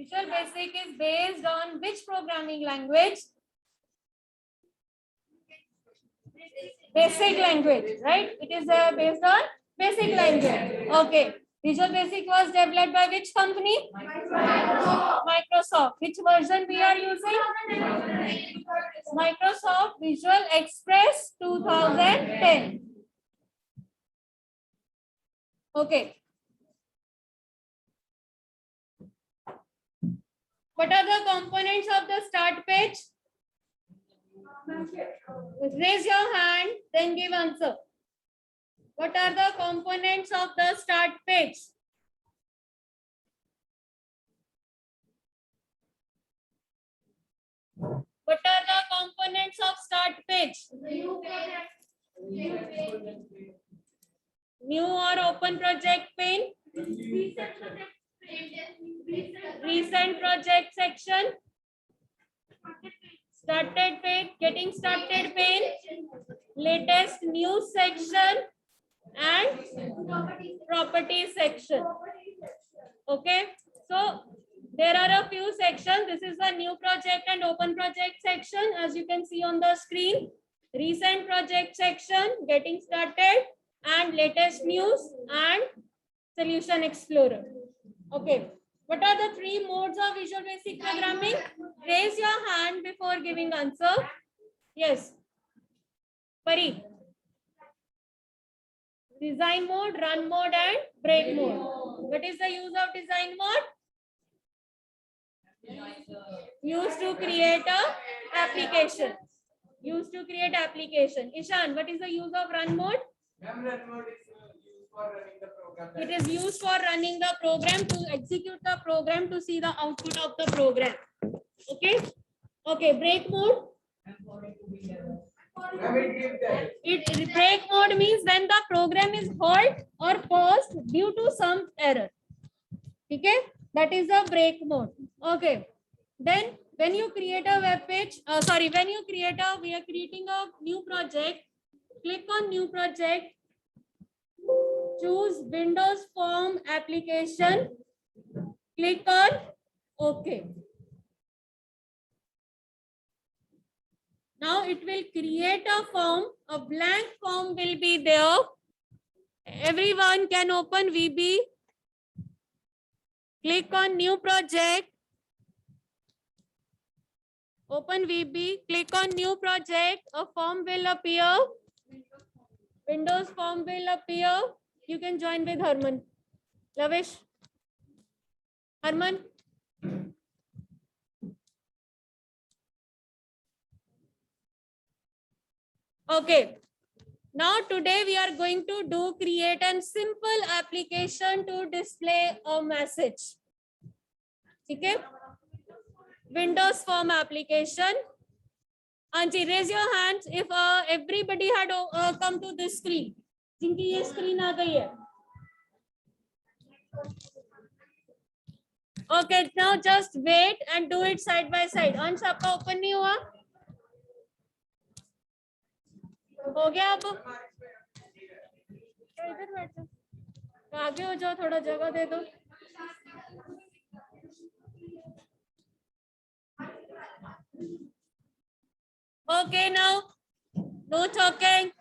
Visual Basic is based on which programming language? Basic language, right? It is based on basic language. Okay. Visual Basic was developed by which company? Microsoft. Which version we are using? Microsoft Visual Express 2010. Okay. What are the components of the start page? Raise your hand, then give answer. What are the components of the start page? What are the components of start page? New or open project pane? Recent project section? Started page, getting started pane, latest news section, and property section. Okay, so there are a few sections. This is the new project and open project section, as you can see on the screen. Recent project section, getting started, and latest news and solution explorer. Okay, what are the three modes of Visual Basic programming? Raise your hand before giving answer. Yes, Pari. Design mode, run mode, and break mode. What is the use of design mode? Used to create a application. Used to create application. Ishan, what is the use of run mode? Run mode is used for running the program. It is used for running the program, to execute the program, to see the output of the program. Okay. Okay. Break mode. Break mode means when the program is halted or paused due to some error. Okay, that is a break mode. Okay, then when you create a web page, we are creating a new project. Click on new project. Choose Windows Form application. Click on OK. Now it will create a form. A blank form will be there. Everyone can open VB. Click on new project. Open VB. Click on new project. A form will appear. Windows form will appear. You can join with Herman. Lavish. Herman. Okay. Now today we are going to create a simple application to display a message. Okay. Windows form application. Anji, raise your hands if everybody had come to this screen. जिनकी ये screen आ गई है. Okay, now just wait and do it side by side. अंश आपका open नहीं हुआ? हो गया अब? इधर बैठ जाओ. आगे हो जाओ, थोड़ा जगह दे दो. Okay, now no talking.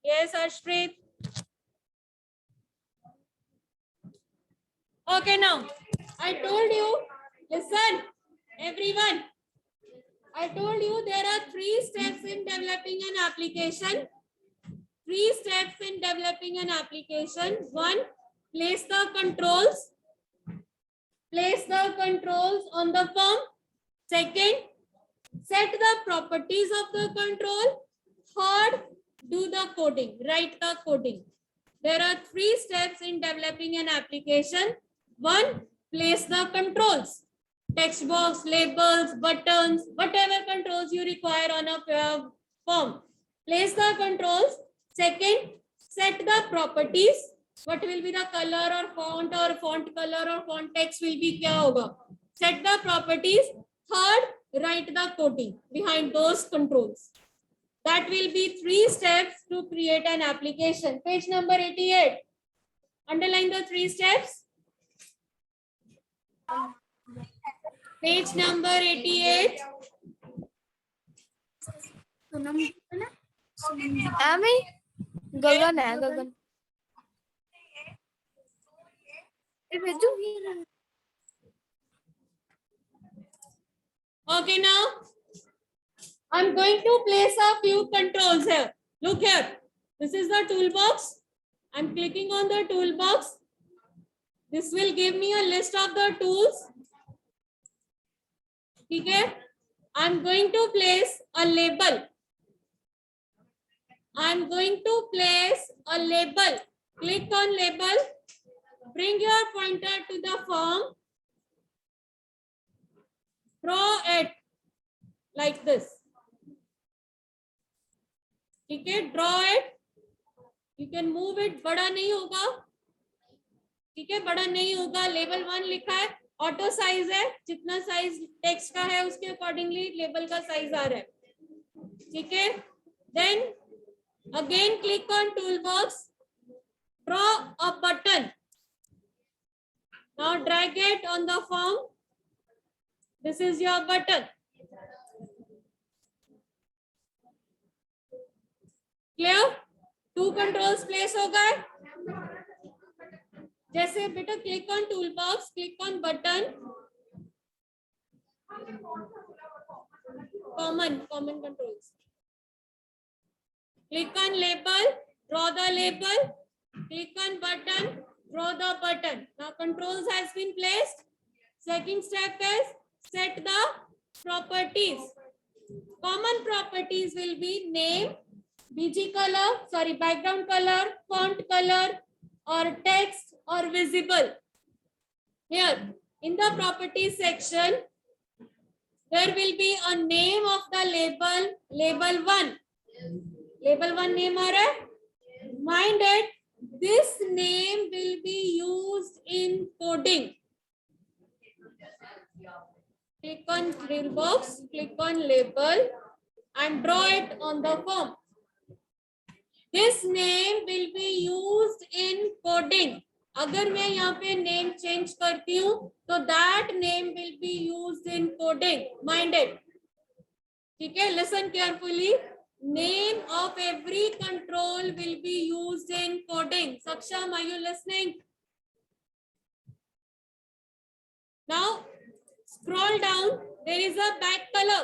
Yes, Ashpreet. Okay, now I told you, listen, everyone. I told you there are 3 steps in developing an application. 3 steps in developing an application. 1, place the controls. Place the controls on the form. 2nd, set the properties of the control. 3rd, do the coding. Write the coding. There are 3 steps in developing an application. 1, place the controls. Text box, labels, buttons, whatever controls you require on a form. Place the controls. 2nd, set the properties. What will be the color or font color or font text will be kya hoga? Set the properties. 3rd, write the coding behind those controls. That will be 3 steps to create an application. Page number 88. Underline the 3 steps. Page number 88. आमी गगन है गगन ये भेजू Okay, now I'm going to place a few controls here. Look here. This is the toolbox. I'm clicking on the toolbox. This will give me a list of the tools. Okay. I'm going to place a label. I'm going to place a label. Click on label. Bring your pointer to the form. Draw it like this. ठीक है, draw it. You can move it. बड़ा नहीं होगा, ठीक है, बड़ा नहीं होगा. लेवल 1 लिखा है, ऑटो साइज है, जितना साइज टेक्स्ट का है उसके अकॉर्डिंगली लेबल का साइज आ रहा है. ठीक है. Then again click on tool box, draw a button. Now drag it on the form. This is your button. Clear. 2 controls place हो गए. जैसे बेटा click on tool box, click on button, common controls. Click on label, draw the label. Click on button, draw the button. Now controls has been placed. Second step is set the properties. Common properties will be name, BG color, background color, font color, or text or visible. Here in the properties section, there will be a name of the label, label 1. Label 1 name आ रहा है. Mind it, this name will be used in coding. Click on drill box, click on label and draw it on the form. This name will be used in coding. अगर मैं यहाँ पे name change करती हूँ तो that name will be used in coding. Mind it. ठीक है, listen carefully. Name of every control will be used in coding. Saksham, are you listening? Now scroll down. There is a back color.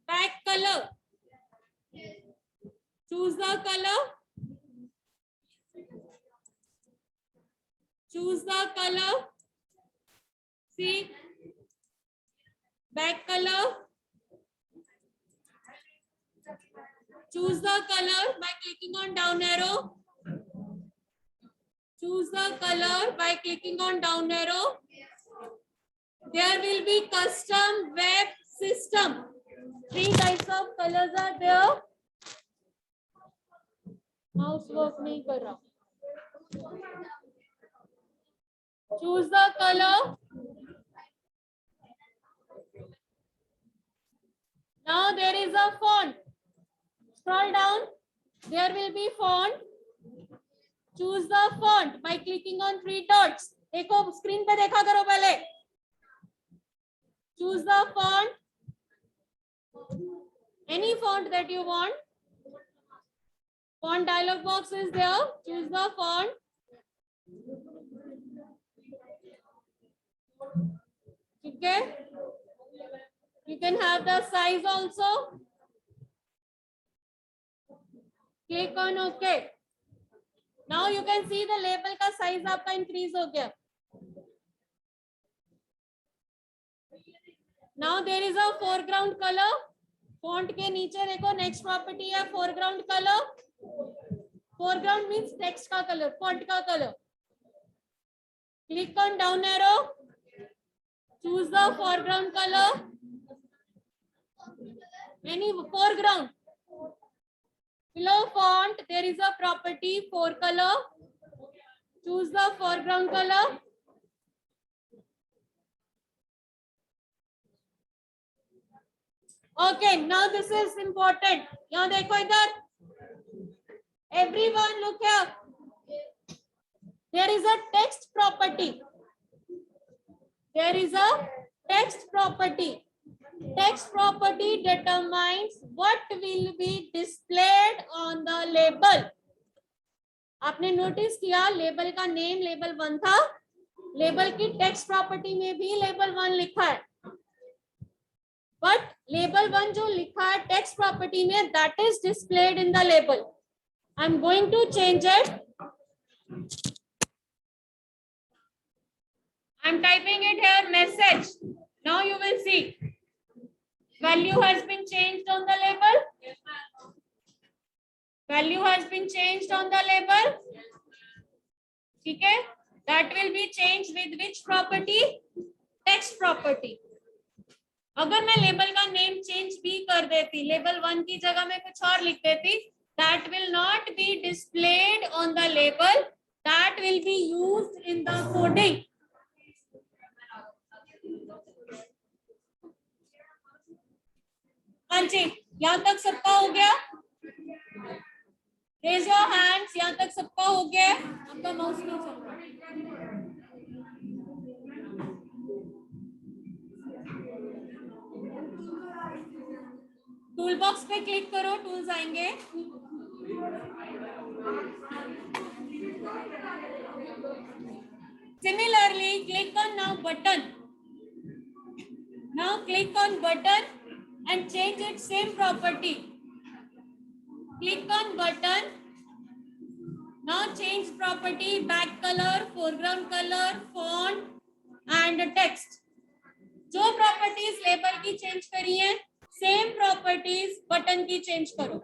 Back color. Choose the color. Choose the color. See. Back color. Choose the color by clicking on down arrow. Choose the color by clicking on down arrow. There will be custom web system. 3 types of colors are there. Mouse work nahi kar raha. Choose the color. Now there is a font. Scroll down. There will be font. Choose the font by clicking on 3 dots. देखो screen पे देखा करो पहले. Choose the font. Any font that you want. Font dialog box is there. Choose the font. ठीक है. You can have the size also. Click on OK. Now you can see the label का size आपका increase हो गया. Now there is a foreground color. Font के नीचे देखो next property है foreground color. Foreground means text का color, font का color. Click on down arrow. Choose the foreground color. Any foreground. Below font, there is a property for color. Choose the foreground color. Okay, now this is important. यहाँ देखो इधर. Everyone look here. There is a text property. There is a text property. Text property determines what will be displayed on the label. आपने notice किया label का name label 1 था, label की text property में भी लेबल 1 लिखा है, but label 1 जो लिखा है टेक्स्ट प्रॉपर्टी में that is displayed in the label. I am going to change it. I am typing it here message. Now you will see value has been changed on the label. Value has been changed on the label. ठीक है, that will be changed with which property? Text property. अगर मैं label का name change भी कर देती, label 1 की जगह में कुछ और लिख देती, that will not be displayed on the label. That will be used in the coding. हाँ जी, यहाँ तक सबका हो गया? Raise your hands. यहाँ तक सबका हो गया? आपका माउस नहीं चल रहा. टूल बॉक्स पे क्लिक करो, टूल्स आएंगे. Similarly, click on now button. Now click on button and change its same property. Click on button. Now change property, back color, foreground color, font and text. जो properties label की change करी है, same properties button की change करो.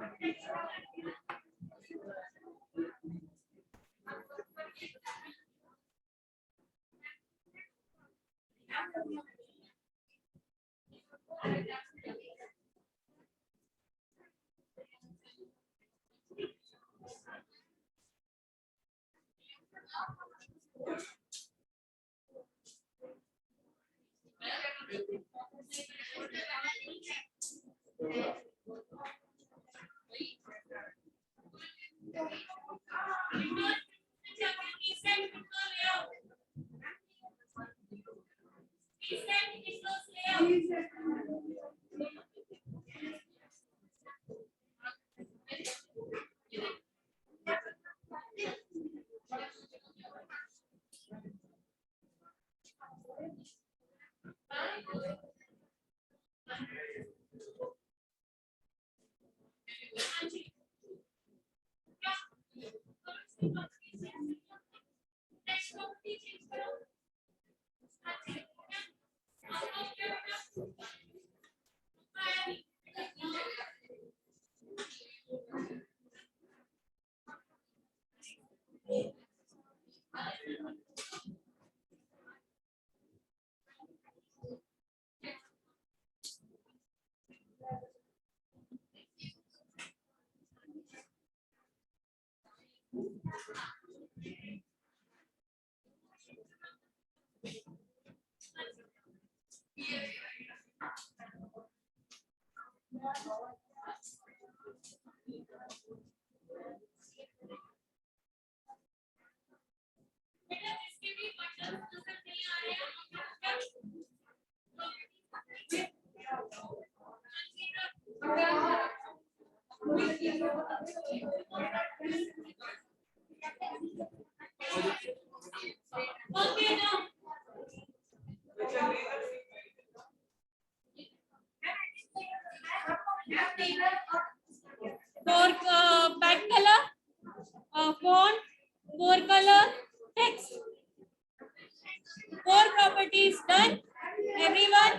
Okay, now. For back color, font, for color, text. 4 properties done. Everyone.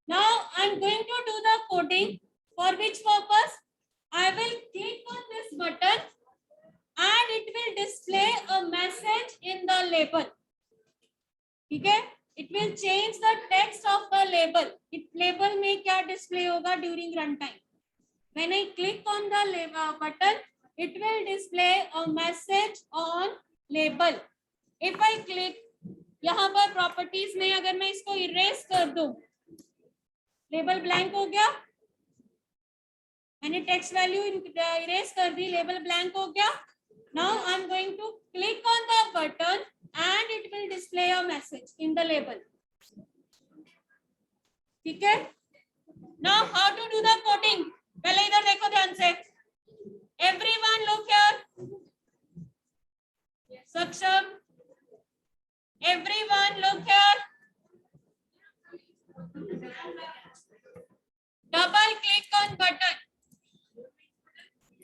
Now I'm going to do the coding. For which purpose? I will click on this button and it will display a message in the label. Okay? It will change the text of the label. It label में क्या display होगा during runtime. When I click on the button, it will display a message on label. If I click यहाँ पर properties में अगर मैं इसको erase कर दूं, label blank हो गया. मैंने टेक्स्ट वैल्यू इरेज कर दी, लेबल ब्लैंक हो गया. Now I am going to click on the button and it will display a message in the label. ठीक है. Now how to do the coding. पहले इधर देखो ध्यान से. Everyone look here. Saksham, everyone look here. Double click on button.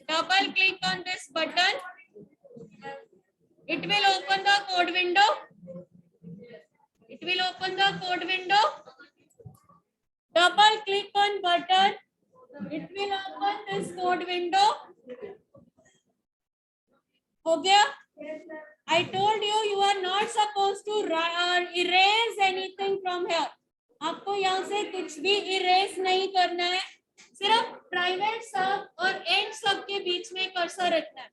Double click on this button. It will open the code window. It will open the code window. Double click on button. It will open this code window. हो गया. I told you you are not supposed to erase anything from here. आपको यहाँ से कुछ भी erase नहीं करना है. सिर्फ प्राइवेट सब और एंड सब के बीच में कर्सर रखना है.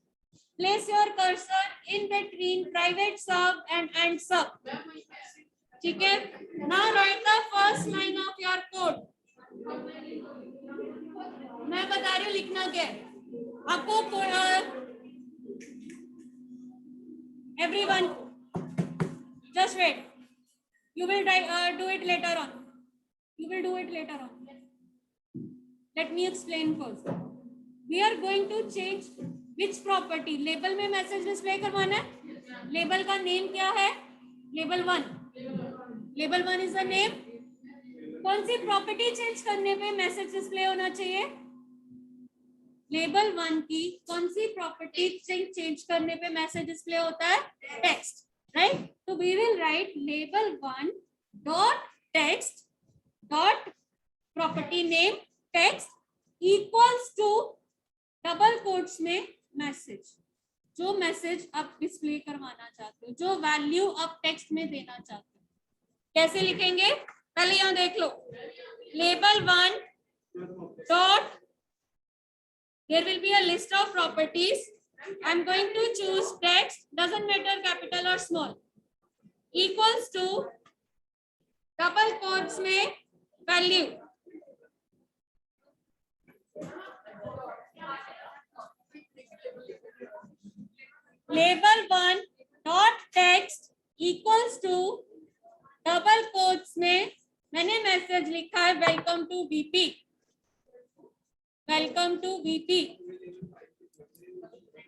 Place your cursor in between private sub and end sub. ठीक है. Now write the first line of your code. मैं बता रही हूँ लिखना क्या है. आपको everyone just wait. You will do it later on. You will do it later on. Let me explain first. We are going to change which property. Label में message display करवाना है. Label का name क्या है? Label 1. Label 1 is the name. कौन सी property change करने पे message display होना चाहिए? लेबल 1 की कौन सी प्रॉपर्टी चेंज करने पे मैसेज डिस्प्ले होता है? टेक्स्ट. राइट. तो we will write label 1 dot text dot property name text equals to double quotes में मैसेज. जो मैसेज आप डिस्प्ले करवाना चाहते हो, जो वैल्यू आप टेक्स्ट में देना चाहते हो, कैसे लिखेंगे? पहले यहां देख लो. Label 1 dot, there will be a list of properties. I'm going to choose text, doesn't matter capital or small, equals to double quotes में value. Label 1 dot text equals to double quotes में मैंने message लिखा है welcome to BP. Welcome to BP.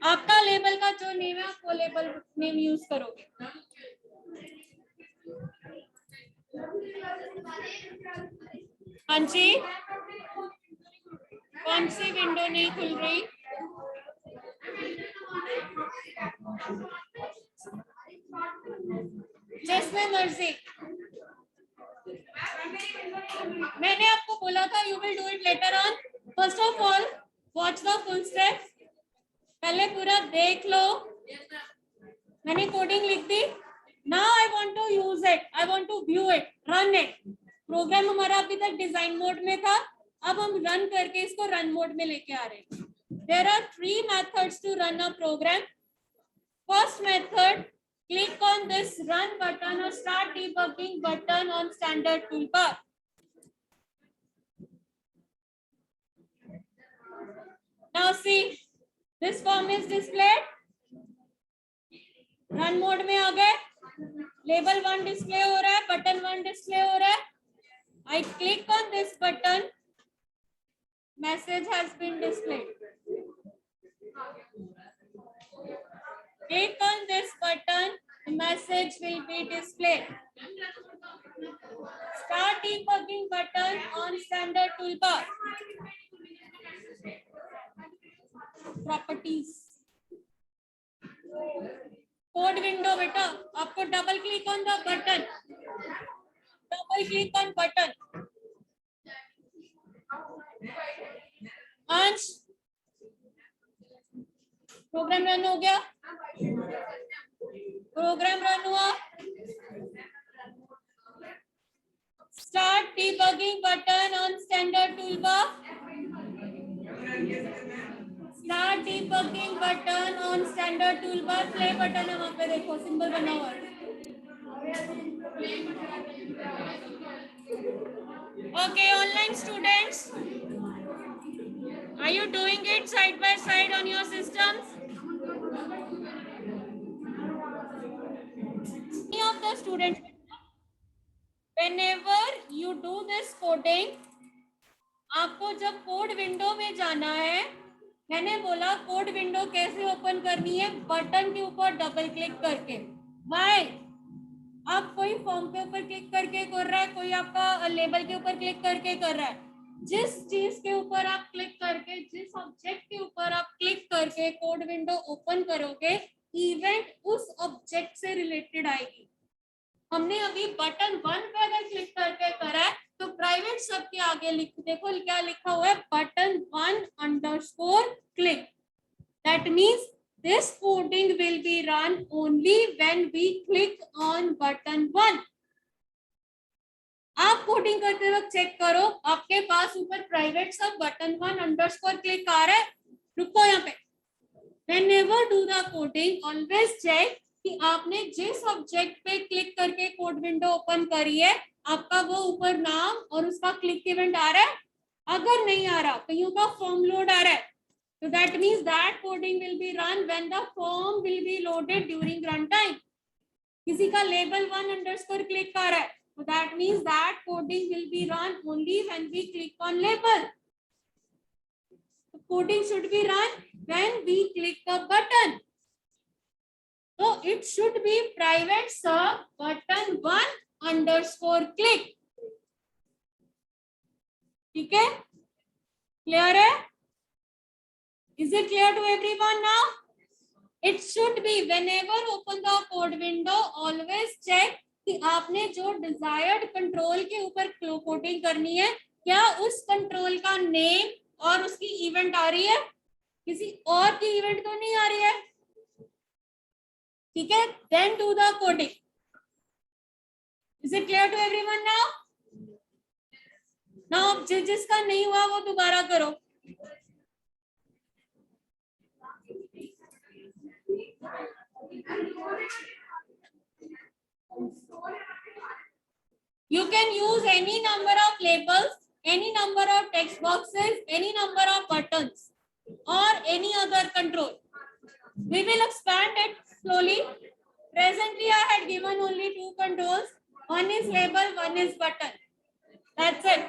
आपका label का जो name है आप वो लेबल नेम यूज करोगे. हाँ जी, कौन सी विंडो नहीं खुल रही? जिसमें मर्जी. मैंने आपको बोला था you will do it later on. First of all watch the full step. पहले पूरा देख लो. मैंने कोडिंग लिख दी. Now I want to use it, I want to view it, run it. Program हमारा अभी तक डिजाइन मोड में था, अब हम रन करके इसको रन मोड में लेके आ रहे हैं. There are 3 methods to run a program. First method, click on this run button or start debugging button on standard toolbar. Now see, this form is displayed. Run mode में आ गए. Label 1 display हो रहा है, button 1 display हो रहा है. I click on this button. Message has been displayed. Click on this button, the message will be displayed. Start debugging button on standard toolbar. Properties. Code window बेटा, आपको double click on the button. Double click on button. अंश, program run हो गया. Program run हुआ. Start debugging button on standard toolbar. Start debugging button on standard toolbar. Play button है वहाँ पे, देखो सिंबल बना हुआ है. Okay, online students, Are you doing it side by side on your systems? Any of the students, whenever you do this coding, आपको जब code window में जाना है, मैंने बोला कोड विंडो कैसे ओपन करनी है, बटन के ऊपर डबल क्लिक करके। वाई? आप कोई फॉर्म के ऊपर क्लिक करके कर रहा है, कोई आपका लेबल के ऊपर क्लिक करके कर रहा है। जिस चीज के ऊपर आप क्लिक करके, जिस ऑब्जेक्ट के ऊपर आप क्लिक करके कोड विंडो ओपन करोगे, इवेंट उस ऑब्जेक्ट से रिलेटेड आएगी। हमने अभी बटन 1 पे अगर क्लिक करके करा है तो प्राइवेट सब के आगे देखो क्या लिखा हुआ है, button 1_ click. That means this coding will be run only when we click on button 1. आप कोडिंग करते वक्त चेक करो, आपके पास ऊपर प्राइवेट सब बटन 1_ क्लिक आ रहा है। रुको यहाँ पे। Whenever do the coding, always check कि आपने जिस ऑब्जेक्ट पे क्लिक करके कोड विंडो ओपन करी है, आपका वो ऊपर नाम और उसका क्लिक इवेंट आ रहा है। अगर नहीं आ रहा, कईयों का फॉर्म लोड आ रहा है, so that means that coding will be run when the form will be loaded during runtime. किसी का label 1_ click आ रहा है, so that means that coding will be run only when we click on label. The coding should be run when we click the button. So it should be private sub button 1_ click. ठीक है? Clear है? Is it clear to everyone now? It should be whenever open the code window, always check कि आपने जो desired control के ऊपर coding करनी है, क्या उस कंट्रोल का नेम और उसकी इवेंट आ रही है, किसी और की इवेंट तो नहीं आ रही है। ठीक है? Then do the coding. Is it clear to everyone now? Now जिसका नहीं हुआ वो दोबारा करो। You can use any number of labels, any number of text boxes, any number of buttons, or any other control. We will expand it slowly. Presently, I had given only 2 controls. One is label, one is button. That's it.